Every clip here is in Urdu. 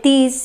30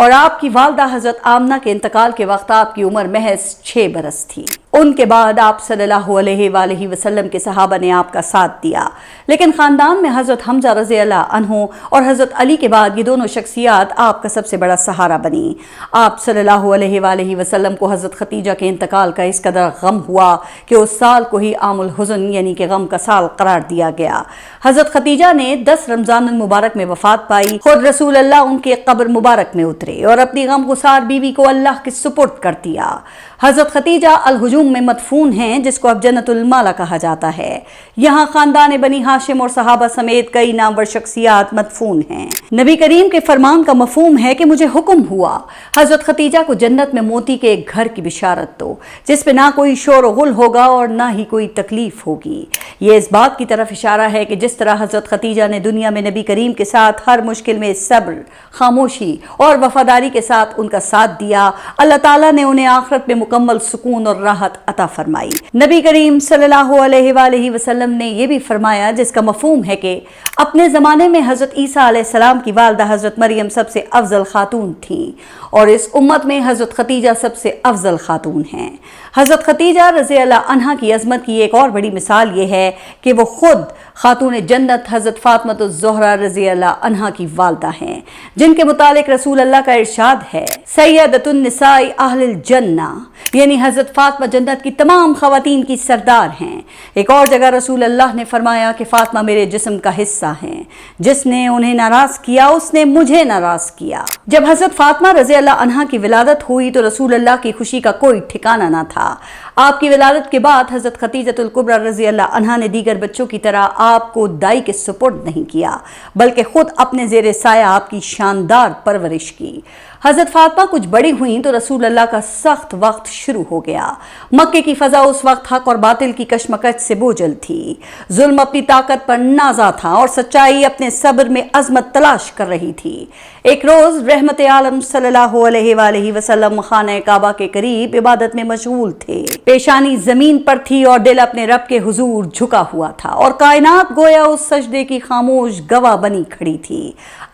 اور آپ کی والدہ حضرت آمنہ کے انتقال کے وقت آپ کی عمر محض 6 برس تھی۔ ان کے بعد آپ صلی اللہ علیہ وآلہ وسلم کے صحابہ نے آپ کا ساتھ دیا، لیکن خاندان میں حضرت حمزہ رضی اللہ عنہ اور حضرت علی کے بعد یہ دونوں شخصیات آپ کا سب سے بڑا سہارا بنی۔ آپ صلی اللہ علیہ وآلہ وسلم کو حضرت خدیجہ کے انتقال کا اس قدر غم ہوا کہ اس سال کو ہی عام الحزن یعنی کہ غم کا سال قرار دیا گیا۔ حضرت خدیجہ نے 10 رمضان المبارک میں وفات پائی۔ خود رسول اللہ ان کے قبر مبارک میں اترے اور اپنی غم گسار بیوی کو اللہ کے سپرد کر دیا۔ حضرت خدیجہ الہجوم میں مدفون ہیں، جس کو اب جنت المالا کہا جاتا ہے۔ یہاں خاندان بنی ہاشم اور صحابہ سمیت کئی نامور شخصیات مدفون ہیں۔ نبی کریم کے فرمان کا مفہوم ہے کہ مجھے حکم ہوا حضرت خدیجہ کو جنت میں موتی کے ایک گھر کی بشارت دو، جس پہ نہ کوئی شور و غل ہوگا اور نہ ہی کوئی تکلیف ہوگی۔ یہ اس بات کی طرف اشارہ ہے کہ جس طرح حضرت خدیجہ نے دنیا میں نبی کریم کے ساتھ ہر مشکل میں صبر، خاموشی اور وفاداری کے ساتھ ان کا ساتھ دیا، اللہ تعالیٰ نے انہیں آخرت میں مکمل سکون اور راحت عطا فرمائی۔ نبی کریم صلی اللہ علیہ وآلہ وسلم نے یہ بھی فرمایا، جس کا مفہوم ہے کہ اپنے زمانے میں حضرت عیسیٰ علیہ السلام کی والدہ حضرت مریم سب سے افضل خاتون تھیں، اور اس امت میں حضرت خدیجہ سب سے افضل خاتون ہیں۔ حضرت خدیجہ رضی اللہ عنہا کی عظمت کی ایک اور بڑی مثال یہ ہے کہ وہ خود خاتون جنت حضرت فاطمہ الزہرا رضی اللہ عنہا کی والدہ ہیں، جن کے متعلق رسول اللہ کا ارشاد ہے، سیدۃ النساء اہل الجنہ، یعنی حضرت فاطمہ جنت کی تمام خواتین کی سردار ہیں۔ ایک اور جگہ رسول اللہ نے فرمایا کہ فاطمہ میرے جسم کا حصہ ہیں، جس نے انہیں ناراض کیا اس نے مجھے ناراض کیا۔ جب حضرت فاطمہ رضی اللہ عنہا کی ولادت ہوئی تو رسول اللہ کی خوشی کا کوئی ٹھکانہ نہ تھا۔ آپ کی ولادت کے بعد حضرت خدیجہ الکبریٰ رضی اللہ عنہا نے دیگر بچوں کی طرح آپ کو دائی کے سپرد نہیں کیا، بلکہ خود اپنے زیر سایہ آپ کی شاندار پرورش کی۔ حضرت فاطمہ کچھ بڑی ہوئیں تو رسول اللہ کا سخت وقت شروع ہو گیا۔ مکے کی فضا اس وقت حق اور باطل کی کشمکش سے بوجھل تھی، ظلم اپنی طاقت پر نازا تھا اور سچائی اپنے صبر میں عظمت تلاش کر رہی تھی۔ ایک روز رحمت عالم صلی اللہ علیہ وآلہ وسلم خانہ کعبہ کے قریب عبادت میں مشغول تھے۔ پیشانی زمین پر تھی اور دل اپنے رب کے حضور جھکا ہوا تھا، اور کائنات گویا اس سجدے کی خاموش گواہ بنی کھڑی تھی۔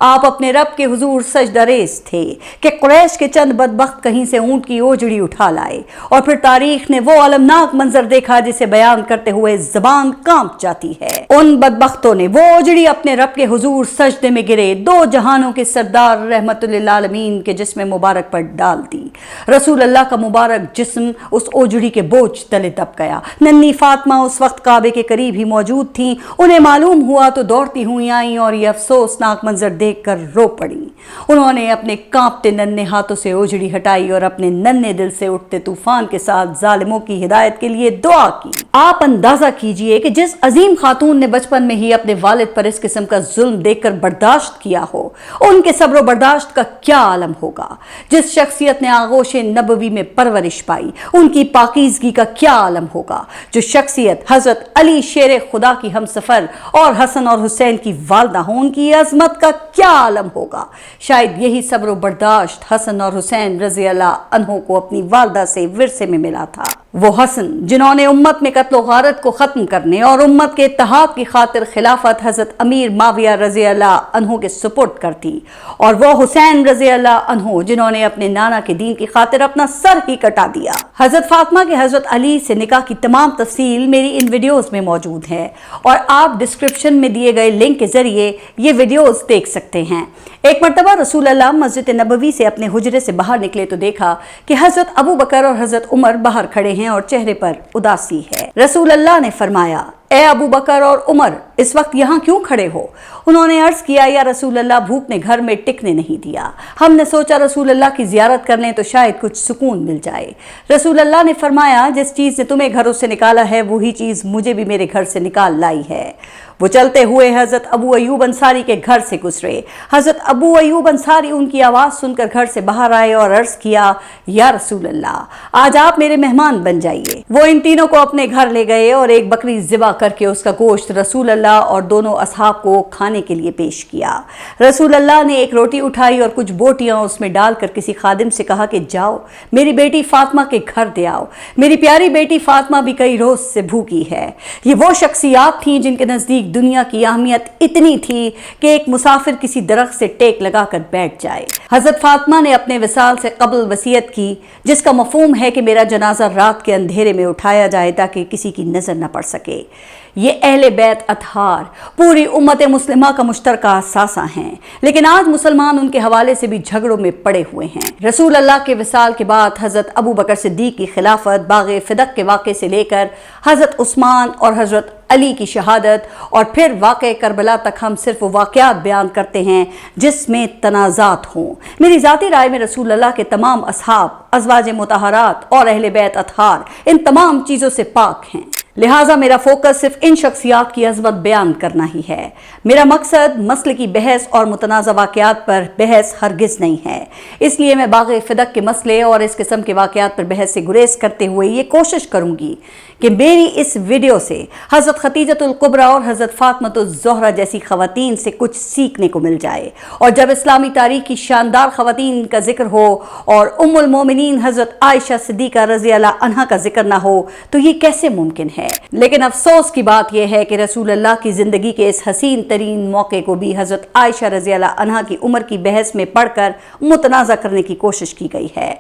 آپ اپنے رب کے حضور سجدہ ریز تھے کہ قریش کے چند بدبخت کہیں سے اونٹ کی اوجڑی اٹھا لائے، اور پھر تاریخ نے وہ المناک منظر دیکھا جسے بیان کرتے ہوئے زبان کانپ جاتی ہے۔ ان بدبختوں نے وہ اوجڑی اپنے رب کے حضور سجدے میں گرے دو جہانوں کے سردار رحمت للعالمین کے جسم مبارک پر ڈال دی۔ رسول اللہ کا مبارک جسم اس اوجڑی کے بوجھ تلے دب گیا۔ ننھی فاطمہ اس وقت کعبے کے قریب ہی موجود تھیں۔ انہیں معلوم ہوا تو دوڑتی ہوئی آئیں اور یہ افسوسناک منظر دیکھ کر رو پڑیں۔ انہوں نے اپنے کانپتے ننھے ہاتھوں سے اوجڑی ہٹائی اور اپنے ننھے دل سے اٹھتے طوفان کے ساتھ ظالموں کی ہدایت کے لیے دعا کی۔ آپ اندازہ کیجئے کہ جس عظیم خاتون نے بچپن میں ہی اپنے والد پر اس قسم کا ظلم دیکھ کر برداشت کیا ہو، ان کے صبر و برداشت کا کیا عالم ہوگا۔ جس شخصیت نے آغوش نبوی میں پرورش پائی، ان کی پاکیزگی کا کیا عالم ہوگا۔ جو شخصیت حضرت علی شیر خدا کی ہمسفر اور حسن اور حسین کی والدہ ہوں، ان کی عظمت کا کیا عالم ہوگا۔ شاید یہی صبر و برداشت حسن اور حسین رضی اللہ عنہ کو اپنی والدہ سے ورثے میں ملا تھا۔ وہ حسن جنہوں نے امت میں قتل و غارت کو ختم کرنے اور امت کے اتحاد کی خاطر خلافت حضرت امیر معاویہ رضی اللہ عنہ کے سپرد کر دی، اور وہ حسین رضی اللہ عنہ جنہوں نے اپنے نانا کے دین کی خاطر اپنا سر ہی کٹا دیا۔ حضرت فاطمہ کے حضرت علی سے نکاح کی تمام تفصیل میری ان ویڈیوز میں موجود ہے، اور آپ ڈسکرپشن میں دیے گئے لنک کے ذریعے یہ ویڈیوز دیکھ سکتے ہیں۔ ایک مرتبہ رسول اللہ مسجد نبوی سے اپنے حجرے سے باہر نکلے تو دیکھا کہ حضرت ابو بکر اور حضرت عمر باہر کھڑے ہیں اور چہرے پر اداسی ہے۔ رسول اللہ نے فرمایا، اے ابو بکر اور عمر، اس وقت یہاں کیوں کھڑے ہو؟ انہوں نے عرض کیا، یا رسول اللہ، بھوک نے گھر میں ٹکنے نہیں دیا، ہم نے سوچا رسول اللہ کی زیارت کر لیں تو شاید کچھ سکون مل جائے۔ رسول اللہ نے فرمایا، جس چیز نے تمہیں گھروں سے نکالا ہے وہی چیز مجھے بھی میرے گھر سے نکال لائی ہے۔ وہ چلتے ہوئے حضرت ابو ایوب انصاری کے گھر سے گزرے۔ حضرت ابو ایوب انصاری ان کی آواز سن کر گھر سے باہر آئے اور عرض کیا، یا رسول اللہ، آج آپ میرے مہمان بن جائیے۔ وہ ان تینوں کو اپنے گھر لے گئے اور ایک بکری ذبح کر کے اس کا گوشت رسول اللہ اور دونوں اصحاب کو کھانے کے لیے پیش کیا۔ رسول اللہ نے ایک روٹی اٹھائی اور کچھ بوٹیاں اس میں ڈال کر کسی خادم سے کہا کہ جاؤ میری بیٹی فاطمہ کے گھر دے آؤ، میری پیاری بیٹی فاطمہ بھی کئی روز سے بھوکی ہے۔ یہ وہ شخصیات تھیں جن کے نزدیک دنیا کی اہمیت اتنی تھی کہ ایک مسافر کسی درخت سے ٹیک لگا کر بیٹھ جائے۔ حضرت فاطمہ نے اپنے وصال سے قبل وصیت کی، جس کا مفہوم ہے کہ میرا جنازہ رات کے اندھیرے میں اٹھایا جائے تاکہ کسی کی نظر نہ پڑ سکے۔ یہ اہل بیت اطہار پوری امت مسلمہ کا مشترکہ اثاثہ ہیں، لیکن آج مسلمان ان کے حوالے سے بھی جھگڑوں میں پڑے ہوئے ہیں۔ رسول اللہ کے وصال کے بعد حضرت ابو بکر صدیق کی خلافت، باغ فدق کے واقعے سے لے کر حضرت عثمان اور حضرت علی کی شہادت اور پھر واقع کربلا تک ہم صرف وہ واقعات بیان کرتے ہیں جس میں تنازعات ہوں۔ میری ذاتی رائے میں رسول اللہ کے تمام اصحاب، ازواج مطہرات اور اہل بیت اطہار ان تمام چیزوں سے پاک ہیں، لہٰذا میرا فوکس صرف ان شخصیات کی عظمت بیان کرنا ہی ہے۔ میرا مقصد مسئلے کی بحث اور متنازع واقعات پر بحث ہرگز نہیں ہے، اس لیے میں باغ فدق کے مسئلے اور اس قسم کے واقعات پر بحث سے گریز کرتے ہوئے یہ کوشش کروں گی کہ میری اس ویڈیو سے حضرت خدیجۃ الکبریٰ اور حضرت فاطمۃ الزہرا جیسی خواتین سے کچھ سیکھنے کو مل جائے، اور جب اسلامی تاریخ کی شاندار خواتین کا ذکر ہو اور ام المومنین حضرت عائشہ صدیقہ رضی اللہ عنہا کا ذکر نہ ہو تو یہ کیسے ممکن ہے؟ لیکن افسوس کی بات یہ ہے کہ رسول اللہ کی زندگی کے اس حسین ترین موقع کو بھی حضرت عائشہ رضی اللہ عنہا کی عمر کی بحث میں پڑھ کر متنازع کرنے کی کوشش کی گئی ہے۔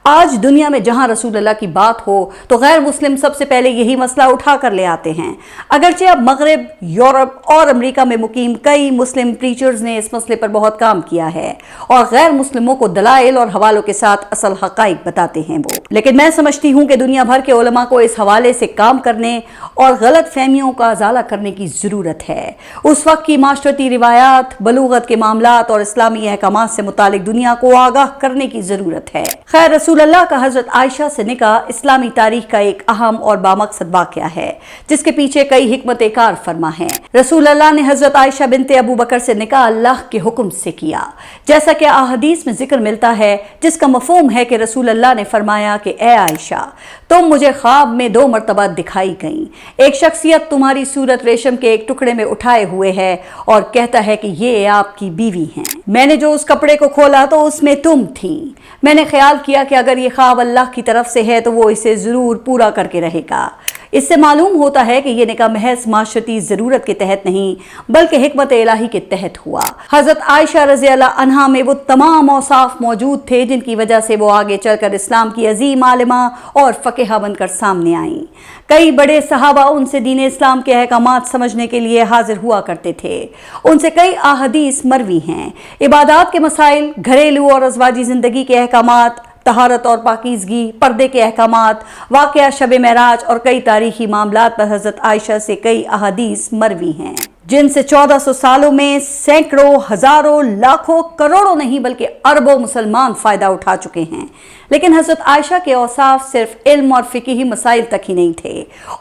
آج دنیا میں جہاں رسول اللہ کی بات ہو تو غیر مسلم سب سے پہلے یہی مسئلہ اٹھا کر لے آتے ہیں، اگرچہ اب مغرب، یورپ اور امریکہ میں مقیم کئی مسلم پریچرز نے اس مسئلے پر بہت کام کیا ہے اور غیر مسلموں کو دلائل اور حوالوں کے ساتھ اصل حقائق بتاتے ہیں وہ، لیکن میں سمجھتی ہوں کہ دنیا بھر کے علماء کو اس حوالے سے کام کرنے اور غلط فہمیوں کا ازالہ کرنے کی ضرورت ہے۔ اس وقت کی معاشرتی روایات، بلوغت کے معاملات اور اسلامی احکامات سے متعلق دنیا کو آگاہ کرنے کی ضرورت ہے۔ خیر، رسول اللہ کا حضرت عائشہ سے نکاح اسلامی تاریخ کا ایک اہم اور بامقصد واقعہ ہے جس کے پیچھے کئی حکمت کار فرما ہیں۔ رسول اللہ نے حضرت عائشہ بنت ابو بکر سے نکاح اللہ کے حکم سے کیا، جیسا کہ احادیث میں ذکر ملتا ہے، جس کا مفہوم ہے کہ رسول اللہ نے فرمایا کہ اے عائشہ، تم مجھے خواب میں 2 مرتبہ دکھائی گئیں۔ ایک شخصیت تمہاری صورت ریشم کے ایک ٹکڑے میں اٹھائے ہوئے ہے اور کہتا ہے کہ یہ آپ کی بیوی ہیں۔ میں نے جو اس کپڑے کو کھولا تو اس میں تم تھیں۔ میں نے خیال کیا کہ اگر یہ خواب اللہ کی طرف سے ہے تو وہ اسے ضرور پورا کر کے رہے گا۔ اس سے معلوم ہوتا ہے کہ یہ نکاح محض معاشرتی ضرورت کے تحت نہیں بلکہ حکمت الہی کے تحت ہوا۔ حضرت عائشہ رضی اللہ عنہا میں وہ تمام اوصاف موجود تھے جن کی وجہ سے وہ آگے چل کر اسلام کی عظیم عالمہ اور فقیہہ بن کر سامنے آئیں۔ کئی بڑے صحابہ ان سے دین اسلام کے احکامات سمجھنے کے لیے حاضر ہوا کرتے تھے۔ ان سے کئی احادیث مروی ہیں۔ عبادات کے مسائل، گھریلو اور ازواجی زندگی کے احکامات، طہارت اور پاکیزگی، پردے کے احکامات، واقعہ شب معراج اور کئی تاریخی معاملات پر حضرت عائشہ سے کئی احادیث مروی ہیں جن سے 1400 سالوں میں سینکڑوں، ہزاروں، لاکھوں، کروڑوں نہیں بلکہ اربوں مسلمان فائدہ اٹھا چکے ہیں۔ لیکن حضرت عائشہ کے اوصاف صرف علم اور فقہی مسائل تک ہی نہیں تھے،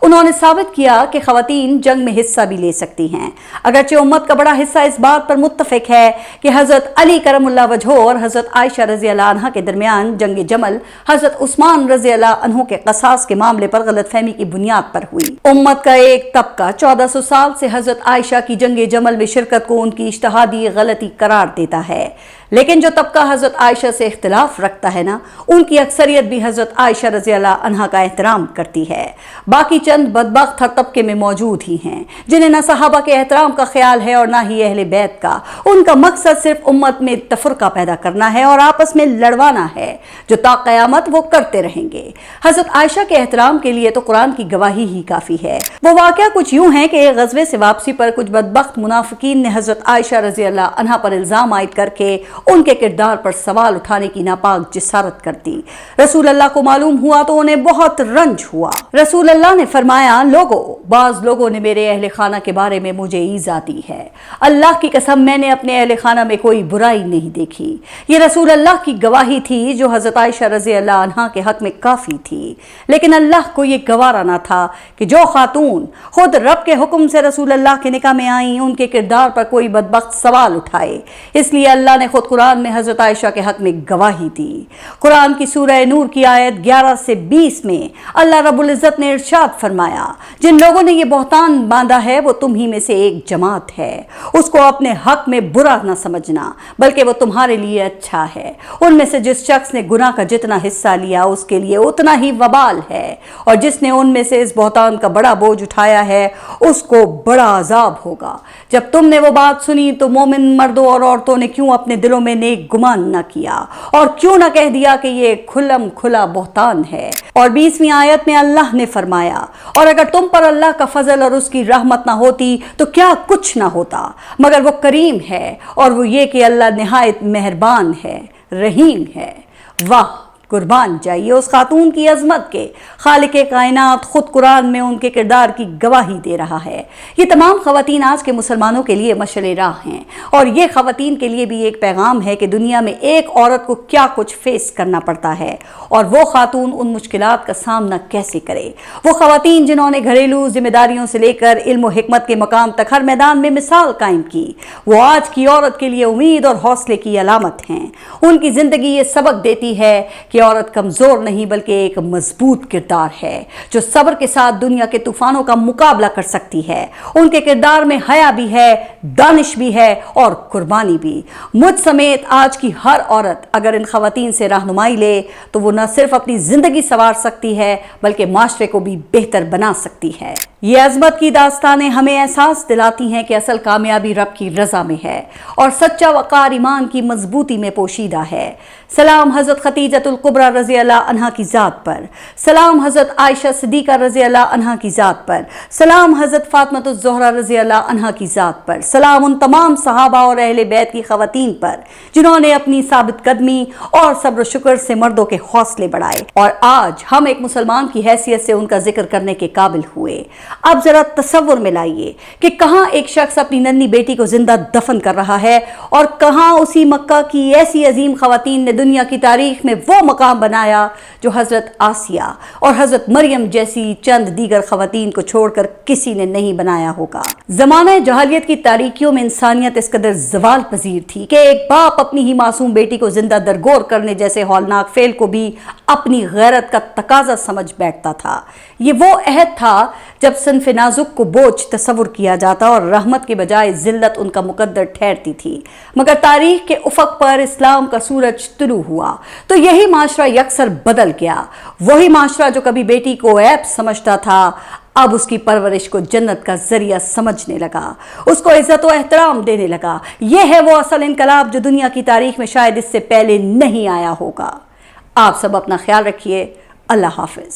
انہوں نے ثابت کیا کہ خواتین جنگ میں حصہ بھی لے سکتی ہیں۔ اگرچہ امت کا بڑا حصہ اس بات پر متفق ہے کہ حضرت علی کرم اللہ وجہہ اور حضرت عائشہ رضی اللہ عنہا کے درمیان جنگ جمل حضرت عثمان رضی اللہ عنہ کے قصاص کے معاملے پر غلط فہمی کی بنیاد پر ہوئی۔ امت کا ایک طبقہ 1400 سال سے حضرت عائشہ کی جنگ جمل میں شرکت کو ان کی اجتہادی غلطی قرار دیتا ہے، لیکن جو طبقہ حضرت عائشہ سے اختلاف رکھتا ہے نا، ان کی اکثریت بھی حضرت عائشہ رضی اللہ عنہا کا احترام کرتی ہے۔ باقی چند بدبخت ہر طبقے میں موجود ہی ہیں جنہیں نہ صحابہ کے احترام کا خیال ہے اور نہ ہی اہل بیت کا۔ ان کا مقصد صرف امت میں تفرقہ پیدا کرنا ہے اور آپس میں لڑوانا ہے، جو تا قیامت وہ کرتے رہیں گے۔ حضرت عائشہ کے احترام کے لیے تو قرآن کی گواہی ہی کافی ہے۔ وہ واقعہ کچھ یوں ہے کہ ایک غزوے سے واپسی پر کچھ بدبخت منافقین نے حضرت عائشہ رضی اللہ عنہا پر الزام عائد کر کے ان کے کردار پر سوال اٹھانے کی ناپاک جسارت کر دی۔ رسول اللہ کو معلوم ہوا تو انہیں بہت رنج ہوا۔ رسول اللہ نے فرمایا، لوگو، بعض لوگوں نے میرے اہل خانہ کے بارے میں مجھے ایذا دی ہے۔ اللہ کی قسم میں نے اپنے اہل خانہ میں کوئی برائی نہیں دیکھی۔ یہ رسول اللہ کی گواہی تھی جو حضرت عائشہ رضی اللہ عنہا کے حق میں کافی تھی، لیکن اللہ کو یہ گوارا نہ تھا کہ جو خاتون خود رب کے حکم سے رسول اللہ کے نکاح میں آئیں ان کے کردار پر کوئی بدبخت سوال اٹھائے۔ اس لیے اللہ نے خود قرآن میں حضرت عائشہ کے حق میں گواہی دی۔ قرآن کی سورہ نور کی آیت 11 سے 20 میں اللہ رب العزت نے ارشاد فرمایا، جن لوگوں نے یہ بہتان باندھا ہے وہ تم ہی میں سے ایک جماعت ہے، اس کو اپنے حق میں برا نہ سمجھنا بلکہ وہ تمہارے لیے اچھا ہے۔ ان میں سے جس شخص نے گناہ کا جتنا حصہ لیا اس کے لیے اتنا ہی وبال ہے، اور جس نے ان میں سے اس بہتان کا بڑا بوجھ اٹھایا ہے اس کو بڑا عذاب ہوگا۔ جب تم نے وہ بات سنی تو مومن مردوں اور عورتوں نے کیوں اپنے دلوں میں نیک گمان نہ کیا اور کیوں نہ کہہ دیا کہ یہ کھلم کھلا بہتان ہے۔ اور 20ویں آیت میں اللہ نے فرمایا، اور اگر تم پر اللہ کا فضل اور اس کی رحمت نہ ہوتی تو کیا کچھ نہ ہوتا، مگر وہ کریم ہے اور وہ یہ کہ اللہ نہایت مہربان ہے، رحیم ہے۔ واہ، قربان جائیے اس خاتون کی عظمت کے، خالق کائنات خود قرآن میں ان کے کردار کی گواہی دے رہا ہے۔ یہ تمام خواتین آج کے مسلمانوں کے لیے مشعل راہ ہیں، اور یہ خواتین کے لیے بھی ایک پیغام ہے کہ دنیا میں ایک عورت کو کیا کچھ فیس کرنا پڑتا ہے، اور وہ خاتون ان مشکلات کا سامنا کیسے کرے۔ وہ خواتین جنہوں نے گھریلو ذمہ داریوں سے لے کر علم و حکمت کے مقام تک ہر میدان میں مثال قائم کی، وہ آج کی عورت کے لیے امید اور حوصلے کی علامت ہیں۔ ان کی زندگی یہ سبق دیتی ہے کہ عورت کمزور نہیں بلکہ ایک مضبوط کردار ہے جو صبر کے ساتھ دنیا کے طوفانوں کا مقابلہ کر سکتی ہے۔ ان کے کردار میں حیا بھی ہے، دانش بھی ہے اور قربانی بھی۔ مجھ سمیت آج کی ہر عورت اگر ان خواتین سے رہنمائی لے تو وہ نہ صرف اپنی زندگی سنوار سکتی ہے بلکہ معاشرے کو بھی بہتر بنا سکتی ہے۔ یہ عظمت کی داستانیں ہمیں احساس دلاتی ہیں کہ اصل کامیابی رب کی رضا میں ہے اور سچا وقار ایمان کی مضبوطی میں پوشیدہ ہے۔ سلام حضرت خدیجۃ الکبریٰ رضی اللہ عنہا کی ذات پر، سلام حضرت عائشہ صدیقہ رضی اللہ عنہا کی ذات پر، سلام حضرت فاطمہ الزہرا رضی اللہ عنہا کی ذات پر، سلام ان تمام صحابہ اور اہل بیت کی خواتین پر جنہوں نے اپنی ثابت قدمی اور صبر و شکر سے مردوں کے حوصلے بڑھائے اور آج ہم ایک مسلمان کی حیثیت سے ان کا ذکر کرنے کے قابل ہوئے۔ اب ذرا تصور میں لائیے کہ کہاں ایک شخص اپنی ننھی بیٹی کو زندہ دفن کر رہا ہے اور کہاں اسی مکہ کی ایسی عظیم خواتین نے دنیا کی تاریخ میں وہ مقام بنایا جو حضرت آسیہ اور حضرت مریم جیسی چند دیگر خواتین کو چھوڑ کر کسی نے نہیں بنایا ہوگا۔ زمانہ جاہلیت کی تاریکیوں میں انسانیت اس قدر زوال پذیر تھی کہ ایک باپ اپنی ہی معصوم بیٹی کو زندہ درگور کرنے جیسے ہولناک فعل کو بھی اپنی غیرت کا تقاضا سمجھ بیٹھتا تھا۔ یہ وہ عہد تھا جب صنف نازک کو بوجھ تصور کیا جاتا اور رحمت کے بجائے ذلت ان کا مقدر ٹھہرتی تھی، مگر تاریخ کے افق پر اسلام کا سورج طلوع ہوا تو یہی معاشرہ یکسر بدل گیا۔ وہی معاشرہ جو کبھی بیٹی کو عیب سمجھتا تھا اب اس کی پرورش کو جنت کا ذریعہ سمجھنے لگا، اس کو عزت و احترام دینے لگا۔ یہ ہے وہ اصل انقلاب جو دنیا کی تاریخ میں شاید اس سے پہلے نہیں آیا ہوگا۔ آپ سب اپنا خیال رکھیے۔ اللہ حافظ۔